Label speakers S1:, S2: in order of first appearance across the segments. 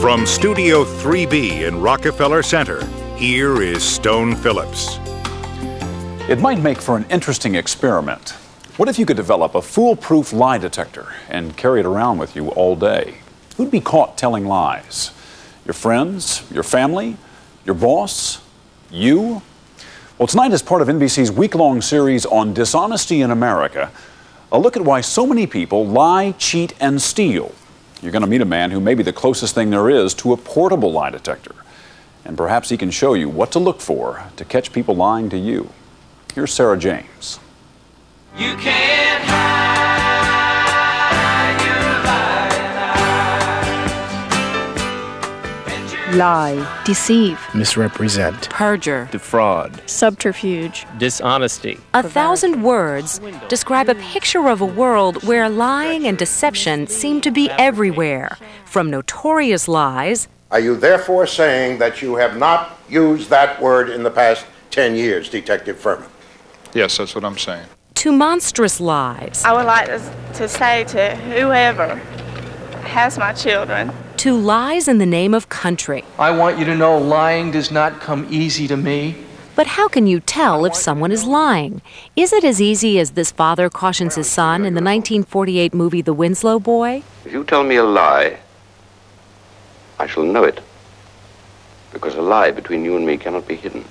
S1: From Studio 3B in Rockefeller Center, here is Stone Phillips.
S2: It might make for an interesting experiment. What if you could develop a foolproof lie detector and carry it around with you all day? Who'd be caught telling lies? Your friends? Your family? Your boss? You? Well, tonight, as part of NBC's week-long series on dishonesty in America, a look at why so many people lie, cheat, and steal. You're going to meet a man who may be the closest thing there is to a portable lie detector. And perhaps he can show you what to look for to catch people lying to you. Here's Sarah James.
S3: You can't hide your
S4: lie, deceive,
S5: misrepresent,
S4: perjure,
S5: defraud,
S4: subterfuge,
S5: dishonesty.
S6: 1,000 words describe a picture of a world where lying and deception seem to be everywhere, from notorious lies.
S7: Are you therefore saying that you have not used that word in the past 10 years, Detective Furman?
S8: Yes, that's what I'm saying.
S6: To monstrous lies.
S9: I would like to say to whoever has my children.
S6: To lies in the name of country.
S10: I want you to know lying does not come easy to me.
S6: But how can you tell if someone is lying? Is it as easy as this father cautions his son in the 1948 movie The Winslow Boy?
S11: If you tell me a lie, I shall know it. Because a lie between you and me cannot be hidden.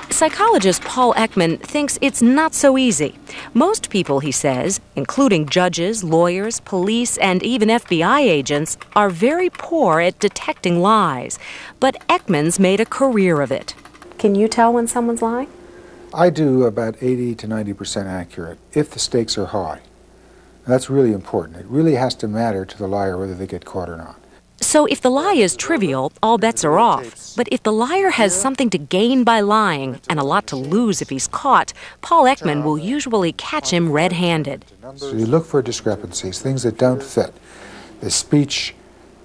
S6: Psychologist Paul Ekman thinks it's not so easy. Most people, he says, including judges, lawyers, police, and even FBI agents, are very poor at detecting lies. But Ekman's made a career of it.
S12: Can you tell when someone's lying?
S13: I do about 80 to 90% accurate, if the stakes are high. And that's really important. It really has to matter to the liar whether they get caught or not.
S6: So if the lie is trivial, all bets are off. But if the liar has something to gain by lying and a lot to lose if he's caught, Paul Ekman will usually catch him red-handed.
S13: So you look for discrepancies, things that don't fit. The speech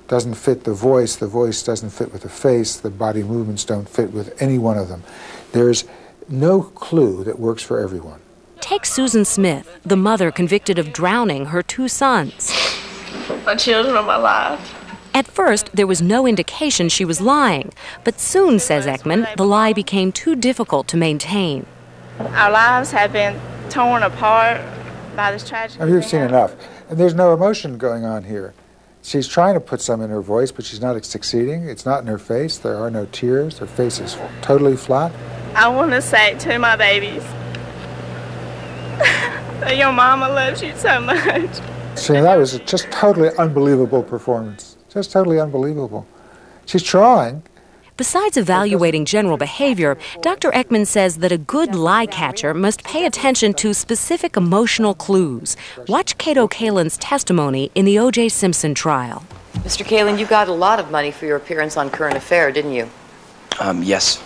S13: doesn't fit the voice doesn't fit with the face, the body movements don't fit with any one of them. There's no clue that works for everyone.
S6: Take Susan Smith, the mother convicted of drowning her 2 sons.
S9: My children are my life.
S6: At first, there was no indication she was lying, but soon, says Ekman, the lie became too difficult to maintain.
S9: Our lives have been torn apart by this tragedy.
S13: You've seen enough. And there's no emotion going on here. She's trying to put some in her voice, but she's not succeeding. It's not in her face. There are no tears. Her face is totally flat.
S9: I want to say to my babies that your mama loves you so much.
S13: See, that was just totally unbelievable performance. Just totally unbelievable. She's trying.
S6: Besides evaluating general behavior, Dr. Ekman says that a good lie catcher must pay attention to specific emotional clues. Watch Cato Kalin's testimony in the O.J. Simpson trial.
S14: Mr. Kalin, you got a lot of money for your appearance on Current Affair, didn't you?
S5: Yes.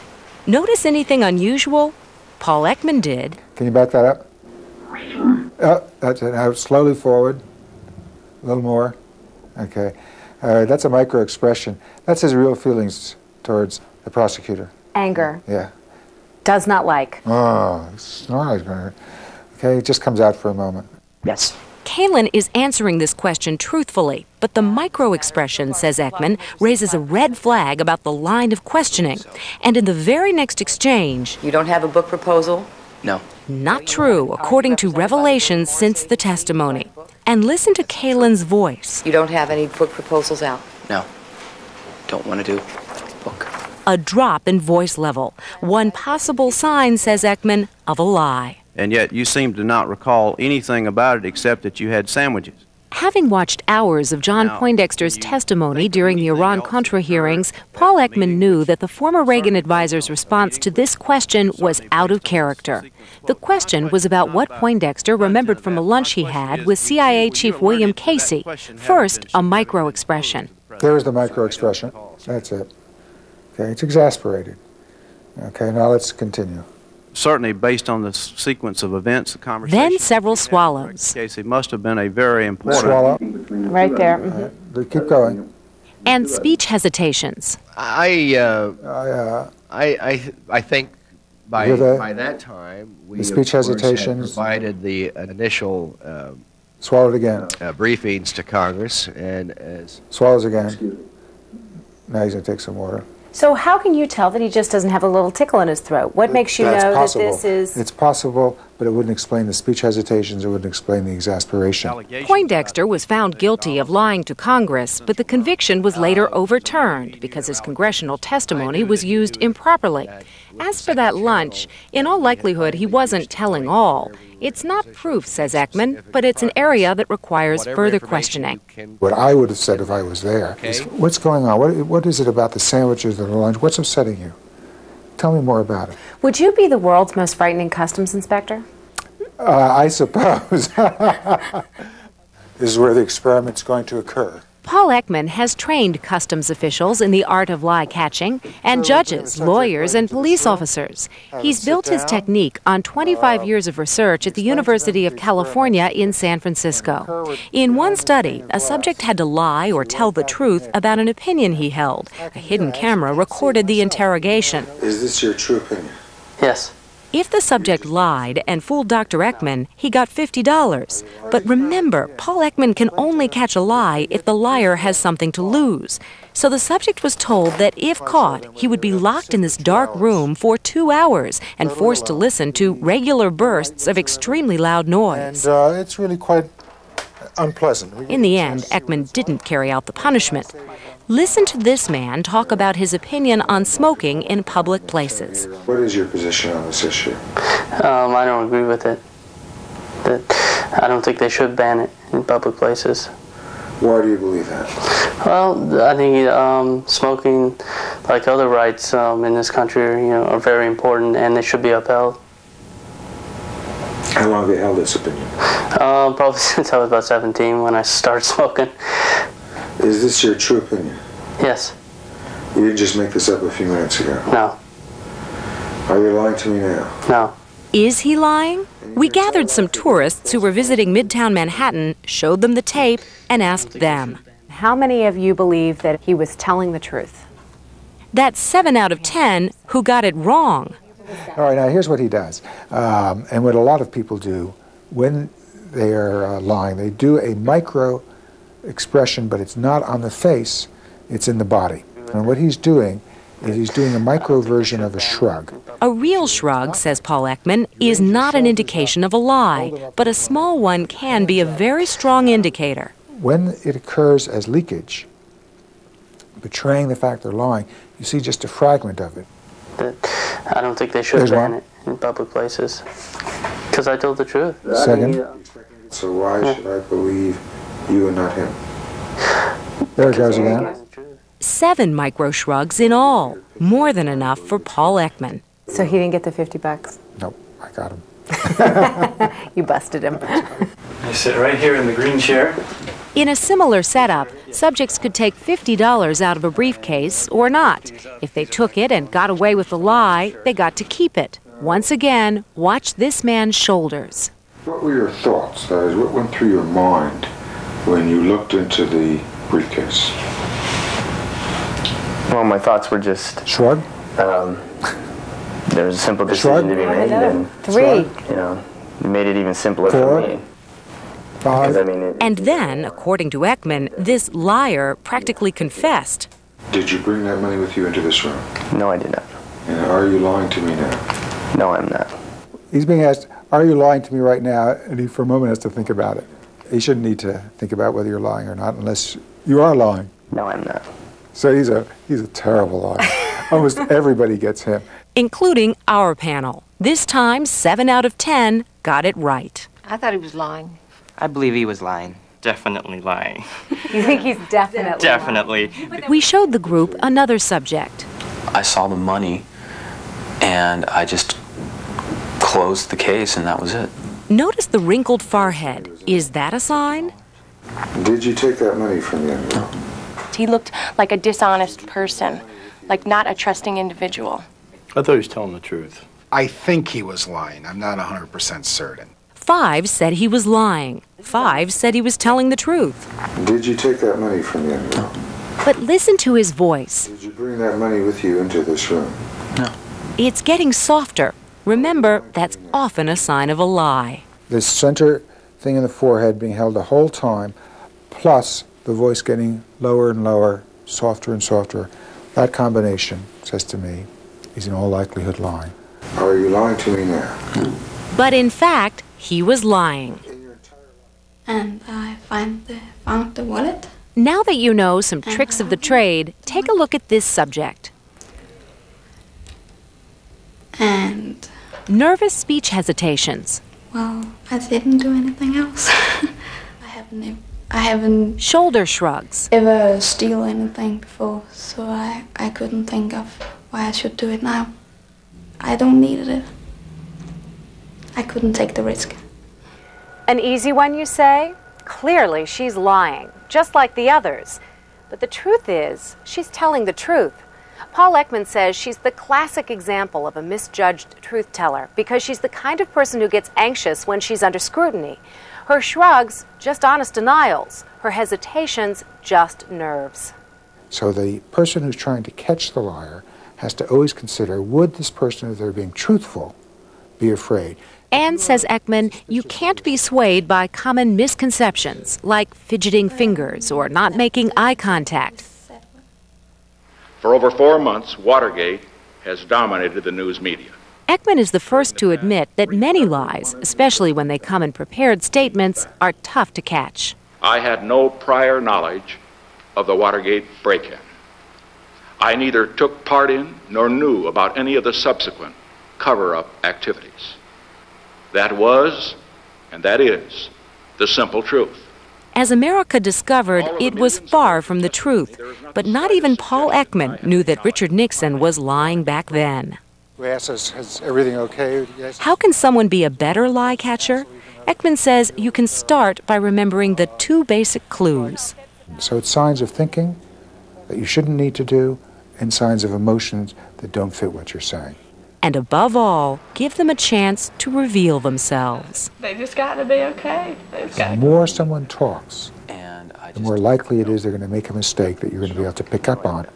S6: Notice anything unusual? Paul Ekman did.
S13: Can you back that up? That's it. Now slowly forward. A little more. Okay. That's a micro-expression. That's his real feelings towards the prosecutor.
S12: Anger.
S13: Yeah.
S12: Does not like.
S13: Oh, snarl. Okay, it just comes out for a moment.
S5: Yes.
S6: Kalin is answering this question truthfully, but the micro-expression, says Ekman, raises a red flag about the line of questioning. And in the very next exchange...
S14: You don't have a book proposal?
S5: No.
S6: Not true, according to revelations since the testimony. And listen to Kalin's voice.
S14: You don't have any book proposals out?
S5: No. Don't want to do book.
S6: A drop in voice level. One possible sign, says Ekman, of a lie.
S15: And yet you seem to not recall anything about it except that you had sandwiches.
S6: Having watched hours of John Poindexter's testimony during the Iran-Contra hearings, Paul Ekman knew that the former Reagan advisor's response to this question was out of character. The question was about what Poindexter remembered from a lunch he had with CIA Chief William Casey. First, a micro-expression.
S13: There's the micro-expression. That's it. Okay, it's exasperated. Okay, now let's continue.
S15: Certainly, based on the sequence of events, the conversation...
S6: Then several swallows.
S15: Casey must have been a very important...
S13: Swallow.
S12: Right there.
S13: Mm-hmm. Keep going.
S6: And speech hesitations.
S16: I think by that time, we
S13: the speech hesitations
S16: provided the initial
S13: Swallow it again.
S15: Briefings to Congress, and as...
S13: Swallows again. Now he's going to take some water.
S12: So how can you tell that he just doesn't have a little tickle in his throat? What makes you know that this is...
S13: It's possible, but it wouldn't explain the speech hesitations, it wouldn't explain the exasperation.
S6: Poindexter was found guilty of lying to Congress, but the conviction was later overturned because his congressional testimony was used improperly. As for that lunch, in all likelihood he wasn't telling all. It's not proof, says Ekman, but it's an area that requires further questioning.
S13: What I would have said if I was there is, what's going on? What is it about the sandwiches and the lunch? What's upsetting you? Tell me more about it.
S12: Would you be the world's most frightening customs inspector?
S13: I suppose. This is where the experiment's going to occur.
S6: Paul Ekman has trained customs officials in the art of lie catching and judges, lawyers, and police officers. He's built his technique on 25 years of research at the University of California in San Francisco. In one study, a subject had to lie or tell the truth about an opinion he held. A hidden camera recorded the interrogation.
S13: Is this your true opinion?
S5: Yes.
S6: If the subject lied and fooled Dr. Ekman, he got $50. But remember, Paul Ekman can only catch a lie if the liar has something to lose. So the subject was told that if caught, he would be locked in this dark room for 2 hours and forced to listen to regular bursts of extremely loud noise.
S13: And it's really quite unpleasant.
S6: In the end, Ekman didn't carry out the punishment. Listen to this man talk about his opinion on smoking in public places.
S13: What is your position on this issue?
S5: I don't agree with it. I don't think they should ban it in public places.
S13: Why do you believe that?
S5: Well, I think smoking, like other rights in this country, are very important, and they should be upheld.
S13: How long have you held this opinion?
S5: Probably since I was about 17 when I started smoking.
S13: Is this your true opinion?
S5: Yes.
S13: You didn't just make this up a few minutes ago?
S5: No.
S13: Are you lying to me now?
S5: No.
S6: Is he lying? We gathered some tourists who were visiting Midtown Manhattan, showed them the tape, and asked them.
S12: How many of you believe that he was telling the truth?
S6: That's 7 out of 10 who got it wrong.
S13: All right, now here's what he does. And what a lot of people do when they are lying, they do a micro expression, but it's not on the face, it's in the body. And what he's doing is he's doing a micro version of a shrug.
S6: A real shrug, says Paul Ekman, is not an indication of a lie, but a small one can be a very strong indicator.
S13: When it occurs as leakage, betraying the fact they're lying, you see just a fragment of it.
S5: I don't think they should ban it in public places, because I told the truth.
S13: Second. So why should I believe you and not him? There it goes again.
S6: 7 micro shrugs in all, more than enough for Paul Ekman.
S12: So he didn't get the $50?
S13: Nope, I got him.
S12: You busted him.
S5: I sit right here in the green chair.
S6: In a similar setup, subjects could take $50 out of a briefcase or not. If they took it and got away with the lie, they got to keep it. Once again, watch this man's shoulders.
S13: What were your thoughts? That is, what went through your mind when you looked into the briefcase?
S5: Well, my thoughts were just...
S13: Shrug?
S5: There was a simple decision to be made. And,
S12: 3.
S5: It made it even simpler
S13: 4.
S5: for me.
S13: 5.
S6: And then, according to Ekman, this liar practically confessed.
S13: Did you bring that money with you into this room?
S5: No, I did not.
S13: And are you lying to me now?
S5: No, I'm not.
S13: He's being asked, are you lying to me right now? And he, for a moment, has to think about it. He shouldn't need to think about whether you're lying or not unless you are lying.
S5: No, I'm not.
S13: So he's a terrible liar. Almost everybody gets him.
S6: Including our panel. This time, 7 out of 10 got it right.
S16: I thought he was lying.
S5: I believe he was lying.
S3: Definitely lying.
S12: You think he's definitely
S3: Definitely.
S6: We showed the group another subject.
S17: I saw the money, and I just closed the case, and that was it.
S6: Notice the wrinkled forehead. Is that a sign?
S13: Did you take that money from him?
S17: No.
S16: He looked like a dishonest person, like not a trusting individual.
S18: I thought he was telling the truth.
S19: I think he was lying. I'm not 100% certain.
S6: 5 said he was lying. 5 said he was telling the truth.
S13: Did you take that money from him?
S17: No.
S6: But listen to his voice.
S13: Did you bring that money with you into this room?
S17: No.
S6: It's getting softer. Remember, that's often a sign of a lie.
S13: The center thing in the forehead being held the whole time, plus the voice getting lower and lower, softer and softer. That combination, says to me, is in all likelihood lying. Are you lying to me now?
S6: But in fact, he was lying.
S20: And I found the wallet.
S6: Now that you know some tricks of the trade, take a look at this subject.
S20: And
S6: nervous speech hesitations.
S20: Well, I didn't do anything else. I haven't
S6: shoulder shrugs.
S20: Ever steal anything before, so I couldn't think of why I should do it now. I don't need it. I couldn't take the risk.
S12: An easy one, you say? Clearly, she's lying, just like the others. But the truth is, she's telling the truth. Paul Ekman says she's the classic example of a misjudged truth teller because she's the kind of person who gets anxious when she's under scrutiny. Her shrugs, just honest denials. Her hesitations, just nerves.
S13: So the person who's trying to catch the liar has to always consider, would this person, if they're being truthful, be afraid?
S6: And, says Ekman, you can't be swayed by common misconceptions, like fidgeting fingers or not making eye contact.
S21: For over 4 months, Watergate has dominated the news media.
S6: Ekman is the first to admit that many lies, especially when they come in prepared statements, are tough to catch.
S21: I had no prior knowledge of the Watergate break-in. I neither took part in nor knew about any of the subsequent cover-up activities. That was, and that is, the simple truth.
S6: As America discovered, it was far from the truth. But not even Paul Ekman knew that Richard Nixon was lying back then.
S13: We asked us, is everything okay? Yes.
S6: How can someone be a better lie catcher? Ekman says you can start by remembering the 2 basic clues.
S13: So it's signs of thinking that you shouldn't need to do, and signs of emotions that don't fit what you're saying.
S6: And above all, give them a chance to reveal themselves.
S9: They just got to be okay.
S13: The more someone talks, the more likely it is they're going to make a mistake that you're going to be able to pick up on.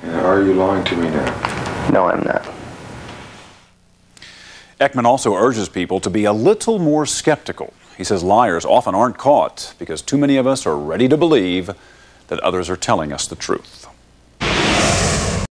S13: Are you lying to me now?
S17: No, I'm not.
S2: Ekman also urges people to be a little more skeptical. He says liars often aren't caught because too many of us are ready to believe that others are telling us the truth.